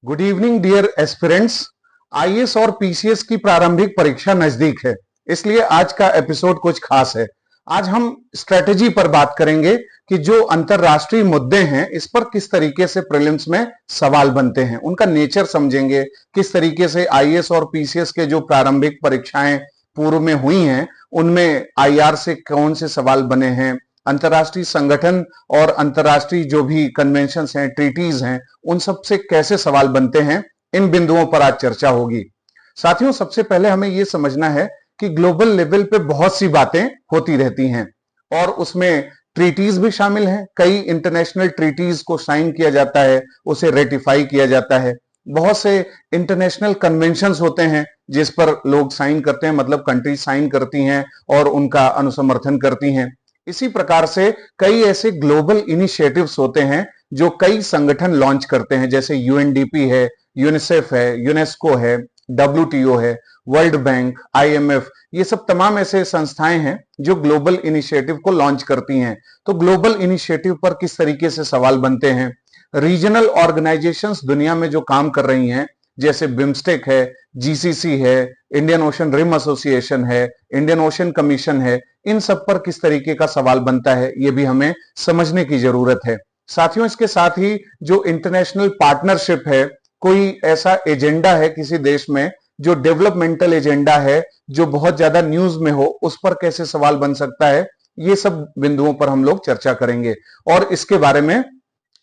Good evening dear aspirants. IAS और PCS की प्रारंभिक परीक्षा नजदीक है, इसलिए आज का एपिसोड कुछ खास है। आज हम स्ट्रेटेजी पर बात करेंगे कि जो अंतरराष्ट्रीय मुद्दे हैं इस पर किस तरीके से प्रीलिम्स में सवाल बनते हैं, उनका नेचर समझेंगे। किस तरीके से आईएएस और पीसीएस के जो प्रारंभिक परीक्षाएं पूर्व में हुई हैं उनमें आईआर से कौन से सवाल बने हैं, अंतर्राष्ट्रीय संगठन और अंतर्राष्ट्रीय जो भी कन्वेंशन हैं, ट्रीटीज हैं, उन सब से कैसे सवाल बनते हैं, इन बिंदुओं पर आज चर्चा होगी। साथियों, सबसे पहले हमें यह समझना है कि ग्लोबल लेवल पे बहुत सी बातें होती रहती हैं और उसमें ट्रीटीज भी शामिल हैं। कई इंटरनेशनल ट्रीटीज को साइन किया जाता है, उसे रेटिफाई किया जाता है। बहुत से इंटरनेशनल कन्वेंशंस होते हैं जिस पर लोग साइन करते हैं, मतलब कंट्री साइन करती हैं और उनका अनुसमर्थन करती हैं। इसी प्रकार से कई ऐसे ग्लोबल इनिशिएटिव्स होते हैं जो कई संगठन लॉन्च करते हैं, जैसे यूएनडीपी है, यूनिसेफ है, यूनेस्को है, डब्ल्यूटीओ है, वर्ल्ड बैंक, आईएमएफ। ये सब तमाम ऐसे संस्थाएं हैं जो ग्लोबल इनिशिएटिव को लॉन्च करती हैं। तो ग्लोबल इनिशिएटिव पर किस तरीके से सवाल बनते हैं। रीजनल ऑर्गेनाइजेशंस दुनिया में जो काम कर रही हैं, जैसे बिम्स्टेक है, जीसीसी है, इंडियन ओशन रिम एसोसिएशन है, इंडियन ओशन कमीशन है, इन सब पर किस तरीके का सवाल बनता है ये भी हमें समझने की जरूरत है। साथियों, इसके साथ ही जो इंटरनेशनल पार्टनरशिप है, कोई ऐसा एजेंडा है किसी देश में जो डेवलपमेंटल एजेंडा है, जो बहुत ज्यादा न्यूज में हो, उस पर कैसे सवाल बन सकता है, ये सब बिंदुओं पर हम लोग चर्चा करेंगे और इसके बारे में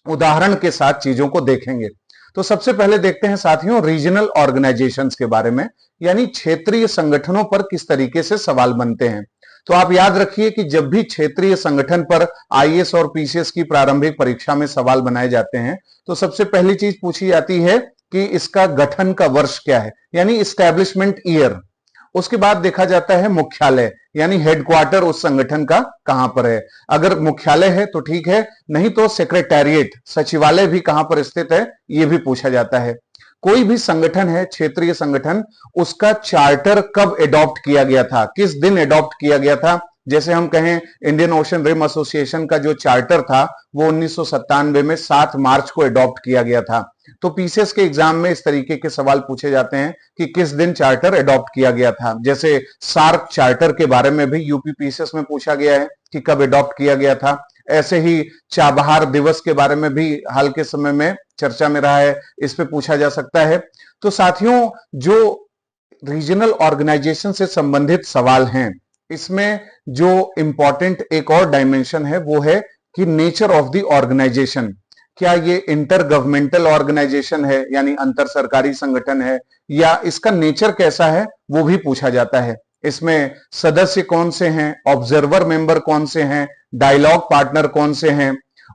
उदाहरण के साथ चीजों को देखेंगे। तो सबसे पहले देखते हैं साथियों रीजनल ऑर्गेनाइजेशंस के बारे में, यानी क्षेत्रीय संगठनों पर किस तरीके से सवाल बनते हैं। तो आप याद रखिए कि जब भी क्षेत्रीय संगठन पर आईएएस और पीसीएस की प्रारंभिक परीक्षा में सवाल बनाए जाते हैं तो सबसे पहली चीज पूछी जाती है कि इसका गठन का वर्ष क्या है, यानी इस्टेब्लिशमेंट ईयर। उसके बाद देखा जाता है मुख्यालय, यानी हेडक्वार्टर उस संगठन का कहां पर है। अगर मुख्यालय है तो ठीक है, नहीं तो सेक्रेटेरिएट, सचिवालय भी कहां पर स्थित है यह भी पूछा जाता है। कोई भी संगठन है, क्षेत्रीय संगठन, उसका चार्टर कब एडॉप्ट किया गया था, किस दिन एडॉप्ट किया गया था। जैसे हम कहें इंडियन ओशन रिम एसोसिएशन का जो चार्टर था वो 1997 में 7 मार्च को एडॉप्ट किया गया था। तो पीसीएस के एग्जाम में इस तरीके के सवाल पूछे जाते हैं कि किस दिन चार्टर एडॉप्ट किया गया था। जैसे सार्क चार्टर के बारे में भी यूपी पीसीएस में पूछा गया है कि कब एडॉप्ट किया गया था। ऐसे ही चाबहार दिवस के बारे में भी हाल के समय में चर्चा में रहा है, इस पे पूछा जा सकता है। तो साथियों, जो रीजनल ऑर्गेनाइजेशन से संबंधित सवाल हैं, इसमें जो इंपॉर्टेंट एक और डायमेंशन है वो है कि नेचर ऑफ द ऑर्गेनाइजेशन। क्या ये इंटर गवर्नमेंटल ऑर्गेनाइजेशन है, यानी अंतर सरकारी संगठन है, या इसका नेचर कैसा है वो भी पूछा जाता है। इसमें सदस्य कौन से हैं, ऑब्जर्वर मेंबर कौन से हैं, डायलॉग पार्टनर कौन से हैं,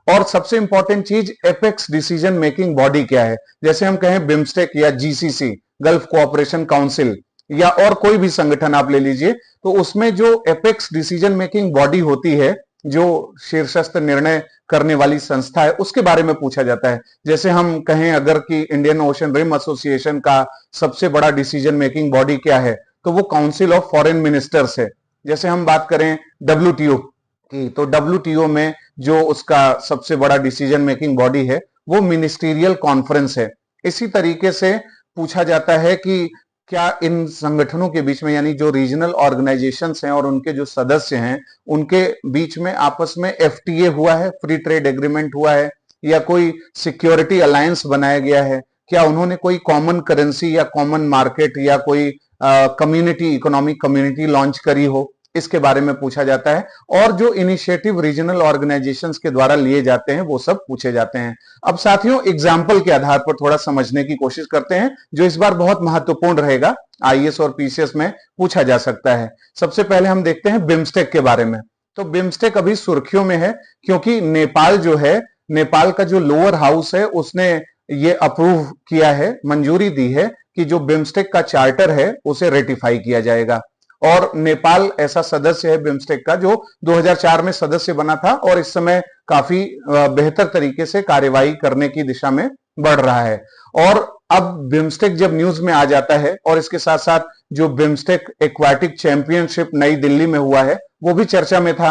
और सबसे इंपॉर्टेंट चीज एपेक्स डिसीजन मेकिंग बॉडी क्या है। जैसे हम कहें बिम्स्टेक या जीसीसी, गल्फ कोऑपरेशन काउंसिल, या और कोई भी संगठन आप ले लीजिए, तो उसमें जो एपेक्स डिसीजन मेकिंग बॉडी होती है, जो शीर्षस्थ निर्णय करने वाली संस्था है, उसके बारे में पूछा जाता है। जैसे हम कहें अगर कि इंडियन ओशन रिम एसोसिएशन का सबसे बड़ा डिसीजन मेकिंग बॉडी क्या है, तो वो काउंसिल ऑफ फॉरेन मिनिस्टर्स है। जैसे हम बात करें डब्ल्यूटीओ की, तो डब्ल्यूटीओ में जो उसका सबसे बड़ा डिसीजन मेकिंग बॉडी है वो मिनिस्ट्रियल कॉन्फ्रेंस है। इसी तरीके से पूछा जाता है कि क्या इन संगठनों के बीच में, यानी जो रीजनल ऑर्गेनाइजेशंस हैं और उनके जो सदस्य हैं, उनके बीच में आपस में एफटीए हुआ है, फ्री ट्रेड एग्रीमेंट हुआ है, या कोई सिक्योरिटी अलायंस बनाया गया है। क्या उन्होंने कोई कॉमन करेंसी या कॉमन मार्केट या कोई कम्युनिटी, इकोनॉमिक कम्युनिटी लॉन्च करी हो, इसके बारे में पूछा जाता है। और जो इनिशिएटिव रीजनल ऑर्गेनाइजेशंस के द्वारा लिए जाते हैं वो सब पूछे जाते हैं। अब साथियों, एग्जाम्पल के आधार पर थोड़ा समझने की कोशिश करते हैं, जो इस बार बहुत महत्वपूर्ण रहेगा, आईएएस और पीसीएस में पूछा जा सकता है। सबसे पहले हम देखते हैं बिम्स्टेक के बारे में। तो बिम्स्टेक अभी सुर्खियों में है क्योंकि नेपाल जो है, नेपाल का जो लोअर हाउस है उसने ये अप्रूव किया है, मंजूरी दी है कि जो बिम्स्टेक का चार्टर है उसे रेटिफाई किया जाएगा। और नेपाल ऐसा सदस्य है बिम्स्टेक का जो 2004 में सदस्य बना था और इस समय काफी बेहतर तरीके से कार्यवाही करने की दिशा में बढ़ रहा है। और अब बिम्स्टेक जब न्यूज में आ जाता है, और इसके साथ साथ जो बिम्स्टेक एक्वाटिक चैंपियनशिप नई दिल्ली में हुआ है वो भी चर्चा में था,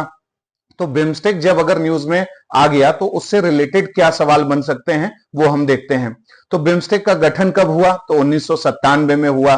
तो बिम्स्टेक जब अगर न्यूज में आ गया तो उससे रिलेटेड क्या सवाल बन सकते हैं वो हम देखते हैं। तो बिम्स्टेक का गठन कब हुआ? तो 1997 में हुआ।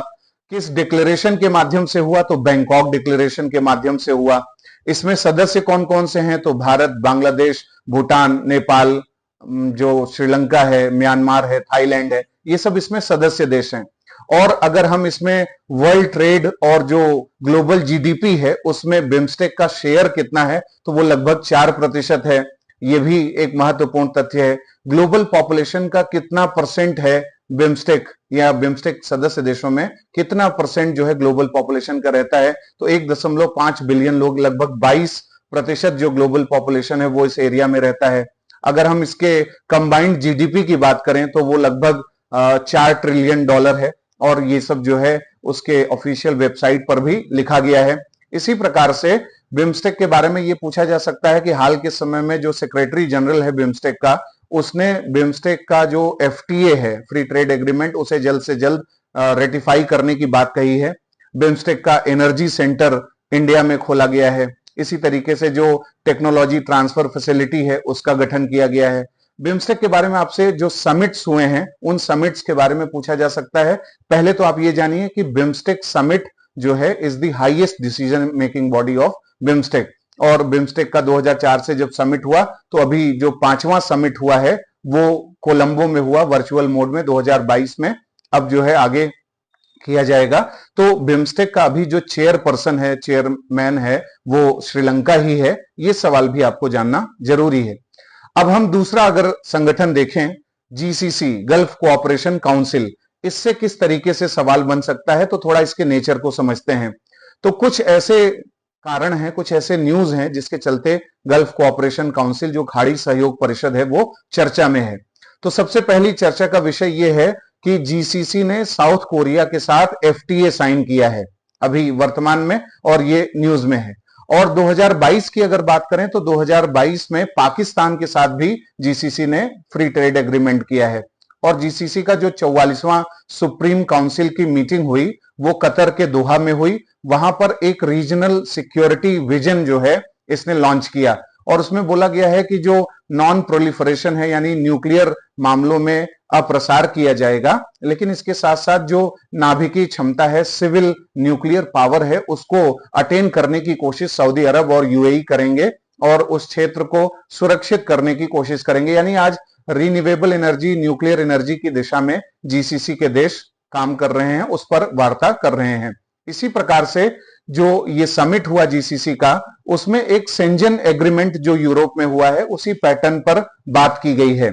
किस डिक्लेरेशन के माध्यम से हुआ? तो बैंकॉक डिक्लेरेशन के माध्यम से हुआ। इसमें सदस्य कौन कौन से हैं? तो भारत, बांग्लादेश, भूटान, नेपाल, जो श्रीलंका है, म्यांमार है, थाईलैंड है, ये सब इसमें सदस्य देश हैं। और अगर हम इसमें वर्ल्ड ट्रेड और जो ग्लोबल जीडीपी है उसमें बिम्स्टेक का शेयर कितना है? तो वो लगभग 4% है। ये भी एक महत्वपूर्ण तथ्य है। ग्लोबल पॉपुलेशन का कितना परसेंट है बिम्स्टेक या बिम्स्टेक सदस्य देशों में कितना परसेंट जो है ग्लोबल पॉपुलेशन का रहता है? तो 1.5 बिलियन लोग, लगभग 22% जो ग्लोबल पॉपुलेशन है वो इस एरिया में रहता है। अगर हम इसके कंबाइंड जीडीपी की बात करें तो वो लगभग $4 ट्रिलियन है, और ये सब जो है उसके ऑफिशियल वेबसाइट पर भी लिखा गया है। इसी प्रकार से बिम्स्टेक के बारे में ये पूछा जा सकता है कि हाल के समय में जो सेक्रेटरी जनरल है बिम्स्टेक का, उसने बिम्स्टेक का जो एफटीए है, फ्री ट्रेड एग्रीमेंट, उसे जल्द से जल्द रेटिफाई करने की बात कही है। बिम्स्टेक का एनर्जी सेंटर इंडिया में खोला गया है। इसी तरीके से जो टेक्नोलॉजी ट्रांसफर फैसिलिटी है उसका गठन किया गया है। बिम्स्टेक के बारे में आपसे जो समिट्स हुए हैं उन समिट्स के बारे में पूछा जा सकता है। पहले तो आप ये जानिए कि बिम्स्टेक समिट जो है is the highest decision making body of BIMSTEC, और बिम्स्टेक का 2004 से जब समिट हुआ तो अभी जो 5वां समिट हुआ है वो कोलंबो में हुआ वर्चुअल मोड में 2022 में। अब जो है आगे किया जाएगा। तो बिम्स्टेक का अभी जो चेयरपर्सन है, चेयरमैन है, वो श्रीलंका ही है। ये सवाल भी आपको जानना जरूरी है। अब हम दूसरा अगर संगठन देखें, जीसीसी, गल्फ कोऑपरेशन काउंसिल, इससे किस तरीके से सवाल बन सकता है, तो थोड़ा इसके नेचर को समझते हैं। तो कुछ ऐसे कारण हैं, कुछ ऐसे न्यूज हैं जिसके चलते गल्फ कोऑपरेशन काउंसिल, जो खाड़ी सहयोग परिषद है, वो चर्चा में है। तो सबसे पहली चर्चा का विषय यह है कि जीसीसी ने साउथ कोरिया के साथ एफटीए साइन किया है अभी वर्तमान में, और ये न्यूज में है। और 2022 की अगर बात करें तो 2022 में पाकिस्तान के साथ भी जीसीसी ने फ्री ट्रेड एग्रीमेंट किया है। और जीसीसी का जो 44वां सुप्रीम काउंसिल की मीटिंग हुई वो कतर के दोहा में हुई। वहां पर एक रीजनल सिक्योरिटी विजन जो है इसने लॉन्च किया, और उसमें बोला गया है कि जो नॉन प्रोलिफरेशन है, यानी न्यूक्लियर मामलों में अप्रसार किया जाएगा, लेकिन इसके साथ साथ जो नाभिकीय क्षमता है, सिविल न्यूक्लियर पावर है, उसको अटेन करने की कोशिश सऊदी अरब और यूएई करेंगे, और उस क्षेत्र को सुरक्षित करने की कोशिश करेंगे। यानी आज रिन्यूएबल एनर्जी, न्यूक्लियर एनर्जी की दिशा में जीसीसी के देश काम कर रहे हैं, उस पर वार्ता कर रहे हैं। इसी प्रकार से जो ये समिट हुआ जीसीसी का, उसमें एक शेंजन एग्रीमेंट जो यूरोप में हुआ है उसी पैटर्न पर बात की गई है।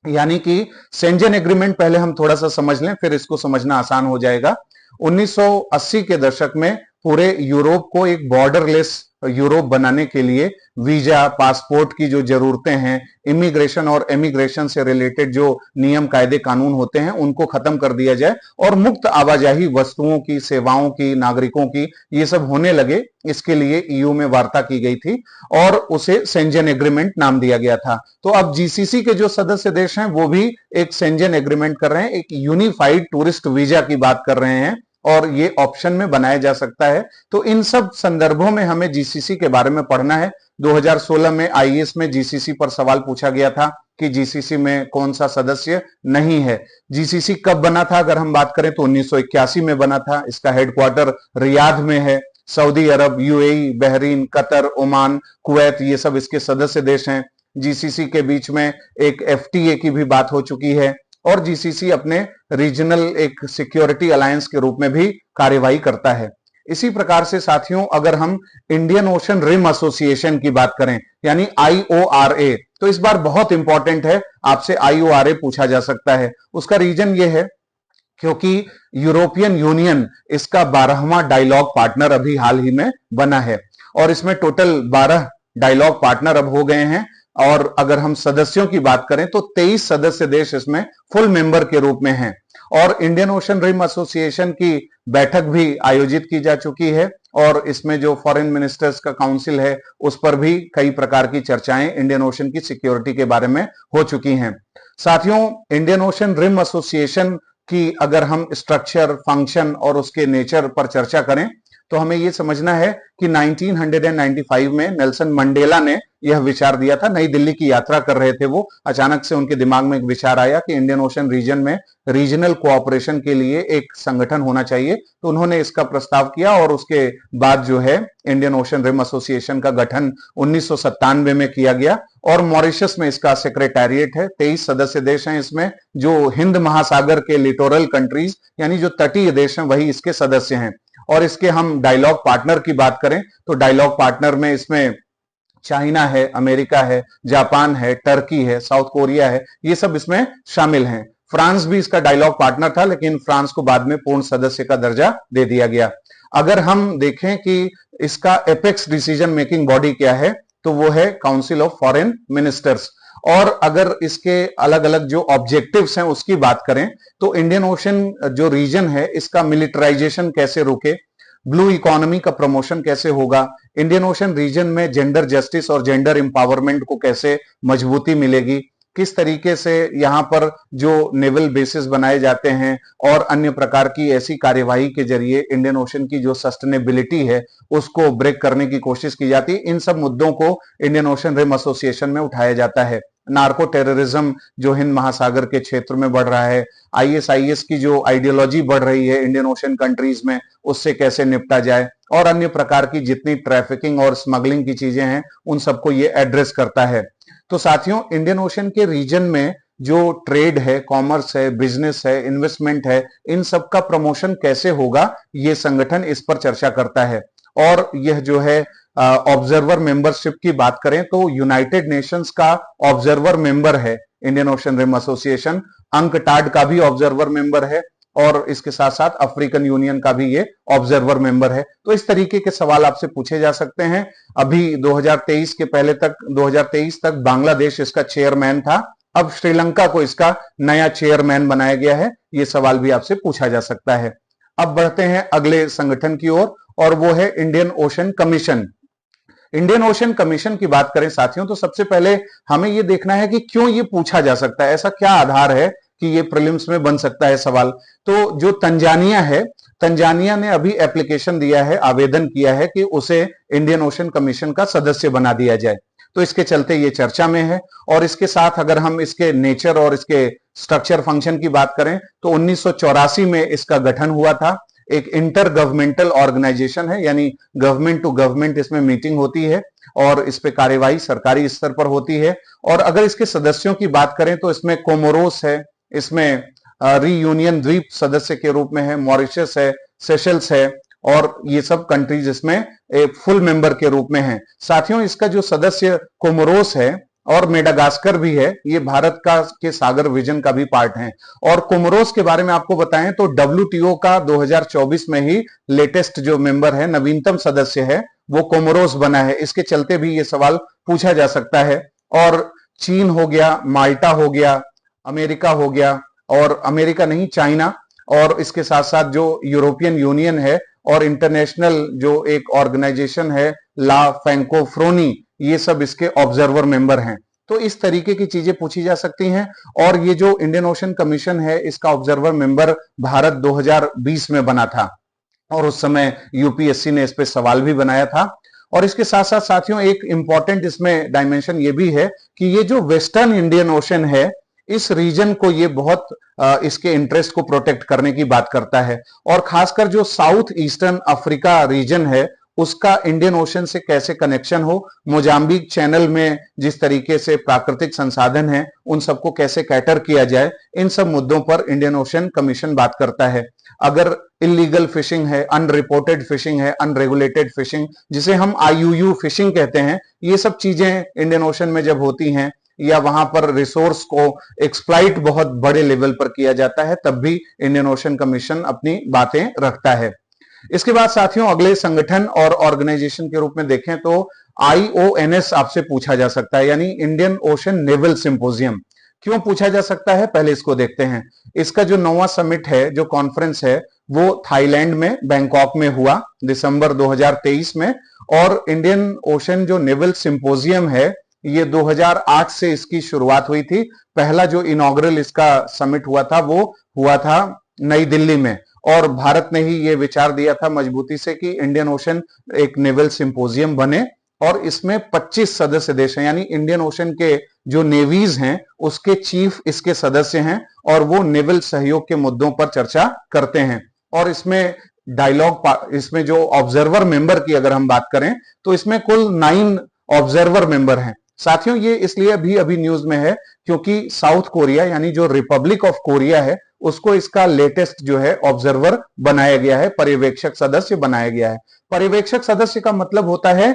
यानी कि शेंजन एग्रीमेंट पहले हम थोड़ा सा समझ लें, फिर इसको समझना आसान हो जाएगा। 1980 के दशक में पूरे यूरोप को एक बॉर्डरलेस यूरोप बनाने के लिए वीजा, पासपोर्ट की जो जरूरतें हैं, इमिग्रेशन और एमिग्रेशन से रिलेटेड जो नियम, कायदे, कानून होते हैं, उनको खत्म कर दिया जाए और मुक्त आवाजाही वस्तुओं की, सेवाओं की, नागरिकों की, ये सब होने लगे। इसके लिए ईयू में वार्ता की गई थी और उसे शेंजन एग्रीमेंट नाम दिया गया था। तो अब जीसीसी के जो सदस्य देश हैं वो भी एक शेंजन एग्रीमेंट कर रहे हैं, एक यूनिफाइड टूरिस्ट वीजा की बात कर रहे हैं, और ये ऑप्शन में बनाया जा सकता है। तो इन सब संदर्भों में हमें जीसीसी के बारे में पढ़ना है। 2016 में आईएएस में जीसीसी पर सवाल पूछा गया था कि जीसीसी में कौन सा सदस्य नहीं है। जीसीसी कब बना था अगर हम बात करें तो 1981 में बना था। इसका हेडक्वार्टर रियाद में है। Saudi Arab, UAE, Bahrain, Qatar, Oman, Kuwait, ये सब इसके सदस्य देश हैं। जीसीसी के बीच में एक एफटीए की भी बात हो चुकी है, और जीसीसी अपने रीजनल एक सिक्योरिटी अलायंस के रूप में भी कार्यवाही करता है। इसी प्रकार से साथियों, अगर हम इंडियन ओशन रिम एसोसिएशन की बात करें, यानी आईओआरए, तो इस बार बहुत इंपॉर्टेंट है, आपसे आईओआरए पूछा जा सकता है। उसका रीजन ये है क्योंकि यूरोपियन यूनियन इसका 12वां डायलॉग पार्टनर अभी हाल ही में बना है, और इसमें टोटल 12 डायलॉग पार्टनर अब हो गए हैं। और अगर हम सदस्यों की बात करें तो 23 सदस्य देश इसमें फुल मेंबर के रूप में हैं, और इंडियन ओशन रिम एसोसिएशन की बैठक भी आयोजित की जा चुकी है, और इसमें जो फॉरेन मिनिस्टर्स का काउंसिल है उस पर भी कई प्रकार की चर्चाएं इंडियन ओशन की सिक्योरिटी के बारे में हो चुकी हैं। साथियों, इंडियन ओशन रिम एसोसिएशन की अगर हम स्ट्रक्चर, फंक्शन और उसके नेचर पर चर्चा करें तो हमें ये समझना है कि 1995 में नेल्सन मंडेला ने यह विचार दिया था। नई दिल्ली की यात्रा कर रहे थे वो, अचानक से उनके दिमाग में एक विचार आया कि इंडियन ओशन रीजन में रीजनल कोऑपरेशन के लिए एक संगठन होना चाहिए। तो उन्होंने इसका प्रस्ताव किया और उसके बाद जो है इंडियन ओशन रिम एसोसिएशन का गठन 1997 में किया गया और मॉरिशस में इसका सेक्रेटेरिएट है। 23 सदस्य देश हैं इसमें, जो हिंद महासागर के लिटोरल कंट्रीज यानी जो तटीय देश हैं वही इसके सदस्य हैं। और इसके हम डायलॉग पार्टनर की बात करें तो डायलॉग पार्टनर में इसमें चाइना है, अमेरिका है, जापान है, टर्की है, साउथ कोरिया है, ये सब इसमें शामिल हैं। फ्रांस भी इसका डायलॉग पार्टनर था, लेकिन फ्रांस को बाद में पूर्ण सदस्य का दर्जा दे दिया गया। अगर हम देखें कि इसका एपेक्स डिसीजन मेकिंग बॉडी क्या है, तो वो है काउंसिल ऑफ फॉरेन मिनिस्टर्स। और अगर इसके अलग अलग जो ऑब्जेक्टिव्स हैं उसकी बात करें तो इंडियन ओशन जो रीजन है इसका मिलिटराइजेशन कैसे रुके, ब्लू इकोनॉमी का प्रमोशन कैसे होगा, इंडियन ओशन रीजन में जेंडर जस्टिस और जेंडर एम्पावरमेंट को कैसे मजबूती मिलेगी, किस तरीके से यहाँ पर जो नेवल बेसिस बनाए जाते हैं और अन्य प्रकार की ऐसी कार्यवाही के जरिए इंडियन ओशन की जो सस्टेनेबिलिटी है उसको ब्रेक करने की कोशिश की जाती है। इन सब मुद्दों को इंडियन ओशन रिम एसोसिएशन में उठाया जाता है। नार्को टेररिज्म जो हिंद महासागर के क्षेत्र में बढ़ रहा है, आईएसआईएस की जो आइडियोलॉजी बढ़ रही है इंडियन ओशन कंट्रीज में, उससे कैसे निपटा जाए, और अन्य प्रकार की जितनी ट्रैफिकिंग और स्मगलिंग की चीजें हैं उन सबको ये एड्रेस करता है। तो साथियों, इंडियन ओशन के रीजन में जो ट्रेड है, कॉमर्स है, बिजनेस है, इन्वेस्टमेंट है, इन सब का प्रमोशन कैसे होगा, ये संगठन इस पर चर्चा करता है। और यह जो है ऑब्जर्वर मेंबरशिप की बात करें तो यूनाइटेड नेशंस का ऑब्जर्वर मेंबर है Indian Ocean Rim Association, UNCTAD का भी ऑब्जर्वर मेंबर है और इसके साथ साथ अफ्रीकन यूनियन का भी ये ऑब्जर्वर मेंबर है। तो इस तरीके के सवाल आपसे पूछे जा सकते हैं। अभी 2023 के पहले तक 2023 तक बांग्लादेश इसका चेयरमैन था, अब श्रीलंका को इसका नया चेयरमैन बनाया गया है। ये सवाल भी आपसे पूछा जा सकता है। अब बढ़ते हैं अगले संगठन की ओर और वो है Indian ocean commission. Indian ocean commission की बात करें साथियों तो सबसे पहले हमें यह देखना है कि क्यों ये पूछा जा सकता है, ऐसा क्या आधार है कि ये प्रीलिम्स में बन सकता है सवाल। तो जो तंजानिया है, तंजानिया ने अभी एप्लीकेशन दिया है, आवेदन किया है कि उसे इंडियन ओशन कमीशन का सदस्य बना दिया जाए। तो इसके चलते ये चर्चा में है। और इसके साथ अगर हम इसके नेचर और इसके स्ट्रक्चर फंक्शन की बात करें तो 1984 में इसका गठन हुआ था। एक इंटर गवर्नमेंटल ऑर्गेनाइजेशन है, यानी गवर्नमेंट टू गवर्नमेंट इसमें मीटिंग होती है और इस पे कार्यवाही सरकारी स्तर पर होती है। और अगर इसके सदस्यों की बात करें तो इसमें कोमोरोस है, इसमें रीयूनियन द्वीप सदस्य के रूप में है, मॉरिशस है, सेशल्स है और ये सब कंट्रीज इसमें एक फुल मेंबर के रूप में हैं। साथियों, इसका जो सदस्य कोमोरोस है और मेडागास्कर भी है, ये भारत का के सागर विजन का भी पार्ट है। और कोमोरोस के बारे में आपको बताएं तो डब्ल्यूटीओ का 2024 में ही लेटेस्ट जो मेंबर है, नवीनतम सदस्य है, वो कोमोरोस बना है। इसके चलते भी ये सवाल पूछा जा सकता है। और चीन हो गया, माल्टा हो गया, अमेरिका हो गया, और अमेरिका नहीं चाइना, और इसके साथ साथ जो यूरोपियन यूनियन है और इंटरनेशनल जो एक ऑर्गेनाइजेशन है ला फ्रैंकोफ्रोनी, ये सब इसके ऑब्जर्वर मेंबर हैं। तो इस तरीके की चीजें पूछी जा सकती हैं। और ये जो इंडियन ओशन कमीशन है इसका ऑब्जर्वर मेंबर भारत 2020 में बना था और उस समय यूपीएससी ने इस पे सवाल भी बनाया था। और इसके साथ साथ साथियों एक इंपॉर्टेंट इसमें डायमेंशन ये भी है कि ये जो वेस्टर्न इंडियन ओशन है, इस रीजन को ये बहुत इसके इंटरेस्ट को प्रोटेक्ट करने की बात करता है। और खासकर जो साउथ ईस्टर्न अफ्रीका रीजन है उसका इंडियन ओशन से कैसे कनेक्शन हो, मोजाम्बिक चैनल में जिस तरीके से प्राकृतिक संसाधन है उन सबको कैसे कैटर किया जाए, इन सब मुद्दों पर इंडियन ओशन कमीशन बात करता है। अगर इलीगल फिशिंग है, अनरिपोर्टेड फिशिंग है, अनरेगुलेटेड फिशिंग जिसे हम आईयूयू फिशिंग कहते हैं, ये सब चीजें इंडियन ओशन में जब होती हैं या वहां पर रिसोर्स को एक्सप्लॉइट बहुत बड़े लेवल पर किया जाता है, तब भी इंडियन ओशन कमीशन अपनी बातें रखता है। इसके बाद साथियों अगले संगठन और ऑर्गेनाइजेशन के रूप में देखें तो IONS आपसे पूछा जा सकता है, यानी इंडियन ओशन नेवल सिंपोजियम। क्यों पूछा जा सकता है, पहले इसको देखते हैं। इसका जो 9वां समिट है, जो कॉन्फ्रेंस है, वो थाईलैंड में बैंकॉक में हुआ दिसंबर 2023 में। और इंडियन ओशन जो नेवल सिंपोजियम है ये 2008 से इसकी शुरुआत हुई थी। पहला जो इनॉग्रल इसका समिट हुआ था वो हुआ था नई दिल्ली में और भारत ने ही ये विचार दिया था मजबूती से कि इंडियन ओशन एक नेवल सिंपोजियम बने और इसमें 25 सदस्य देश हैं, यानी इंडियन ओशन के जो नेवीज हैं उसके चीफ इसके सदस्य हैं और वो नेवल सहयोग के मुद्दों पर चर्चा करते हैं। और इसमें डायलॉग, इसमें जो ऑब्जर्वर मेंबर की अगर हम बात करें तो इसमें कुल 9 ऑब्जर्वर मेंबर हैं। साथियों ये इसलिए अभी न्यूज में है क्योंकि साउथ कोरिया यानी जो रिपब्लिक ऑफ कोरिया है उसको इसका लेटेस्ट जो है ऑब्जर्वर बनाया गया है, पर्यवेक्षक सदस्य बनाया गया है। पर्यवेक्षक सदस्य का मतलब होता है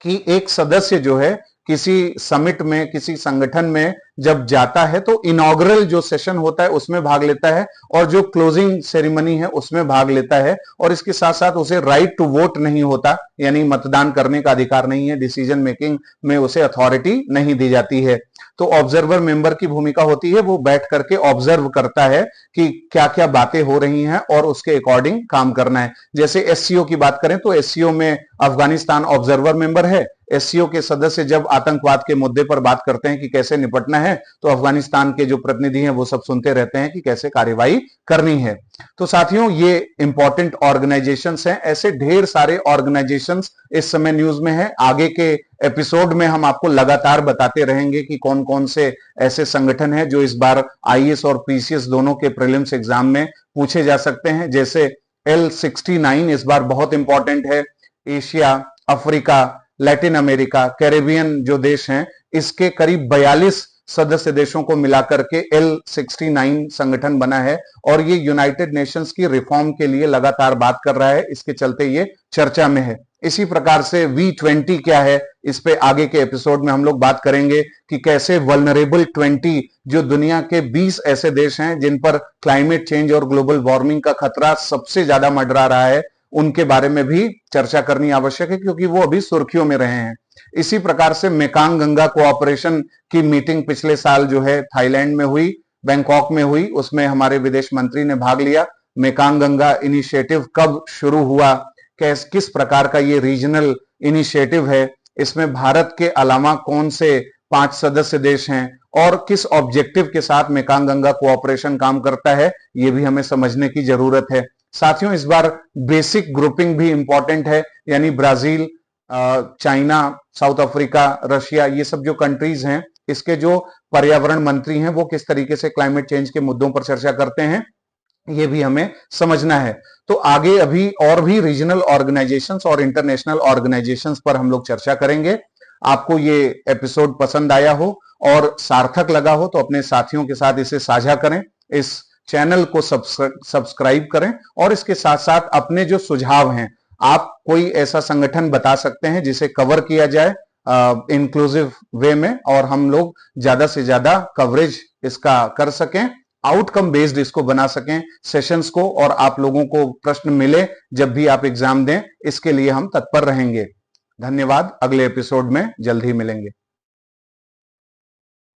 कि एक सदस्य जो है किसी समिट में, किसी संगठन में जब जाता है तो इनॉग्रल जो सेशन होता है उसमें भाग लेता है और जो क्लोजिंग सेरेमनी है उसमें भाग लेता है, और इसके साथ साथ उसे राइट टू वोट नहीं होता, यानी मतदान करने का अधिकार नहीं है, डिसीजन मेकिंग में उसे अथॉरिटी नहीं दी जाती है। तो ऑब्जर्वर मेंबर की भूमिका होती है, वो बैठ करके ऑब्जर्व करता है कि क्या क्या बातें हो रही हैं और उसके अकॉर्डिंग काम करना है। जैसे एससीओ की बात करें तो एससीओ में अफगानिस्तान ऑब्जर्वर मेंबर है। एससीओ के सदस्य जब आतंकवाद के मुद्दे पर बात करते हैं कि कैसे निपटना है तो अफगानिस्तान के जो प्रतिनिधि हैं वो सब सुनते रहते हैं कि कैसे कार्यवाही करनी है। तो साथियों ये इंपॉर्टेंट ऑर्गेनाइजेशंस हैं, ऐसे ढेर सारे ऑर्गेनाइजेशंस इस समय न्यूज में है। आगे के एपिसोड में हम आपको लगातार बताते रहेंगे कि कौन कौन से ऐसे संगठन हैं जो इस बार आईएएस और पीसीएस दोनों के प्रीलिम्स एग्जाम में पूछे जा सकते हैं। जैसे L69 इस बार बहुत इंपॉर्टेंट है। Asia, Africa, Latin America, Caribbean जो देश हैं इसके करीब 42 सदस्य देशों को मिलाकर के L69 संगठन बना है और ये यूनाइटेड नेशंस की रिफॉर्म के लिए लगातार बात कर रहा है, इसके चलते ये चर्चा में है। इसी प्रकार से V20 क्या है, इस पे आगे के एपिसोड में हम लोग बात करेंगे कि कैसे वल्नरेबल 20 जो दुनिया के 20 ऐसे देश हैं जिन पर क्लाइमेट चेंज और ग्लोबल वार्मिंग का खतरा सबसे ज्यादा मंडरा रहा है, उनके बारे में भी चर्चा करनी आवश्यक है क्योंकि वो अभी सुर्खियों में रहे हैं। इसी प्रकार से मेकांग गंगा कोऑपरेशन की मीटिंग पिछले साल जो है थाईलैंड में हुई, बैंकॉक में हुई, उसमें हमारे विदेश मंत्री ने भाग लिया। मेकांग गंगा इनिशिएटिव कब शुरू हुआ, किस प्रकार का ये रीजनल इनिशिएटिव है, इसमें भारत के अलावा कौन से 5 सदस्य देश हैं और किस ऑब्जेक्टिव के साथ मेकांग गंगा कोऑपरेशन काम करता है, ये भी हमें समझने की जरूरत है। साथियों इस बार बेसिक ग्रुपिंग भी इंपॉर्टेंट है, यानी Brazil, China, south Africa, Russia, ये सब जो कंट्रीज हैं इसके जो पर्यावरण मंत्री हैं वो किस तरीके से क्लाइमेट चेंज के मुद्दों पर चर्चा करते हैं, ये भी हमें समझना है। तो आगे अभी और भी रीजनल ऑर्गेनाइजेशंस और इंटरनेशनल ऑर्गेनाइजेशंस पर हम लोग चर्चा करेंगे। आपको ये एपिसोड पसंद आया हो और सार्थक लगा हो तो अपने साथियों के साथ इसे साझा करें, इस चैनल को सब्सक्राइब करें और इसके साथ साथ अपने जो सुझाव हैं, आप कोई ऐसा संगठन बता सकते हैं जिसे कवर किया जाए इंक्लूसिव वे में और हम लोग ज्यादा से ज्यादा कवरेज इसका कर सकें, आउटकम बेस्ड इसको बना सकें सेशंस को, और आप लोगों को प्रश्न मिले जब भी आप एग्जाम दें, इसके लिए हम तत्पर रहेंगे। धन्यवाद। अगले एपिसोड में जल्द ही मिलेंगे।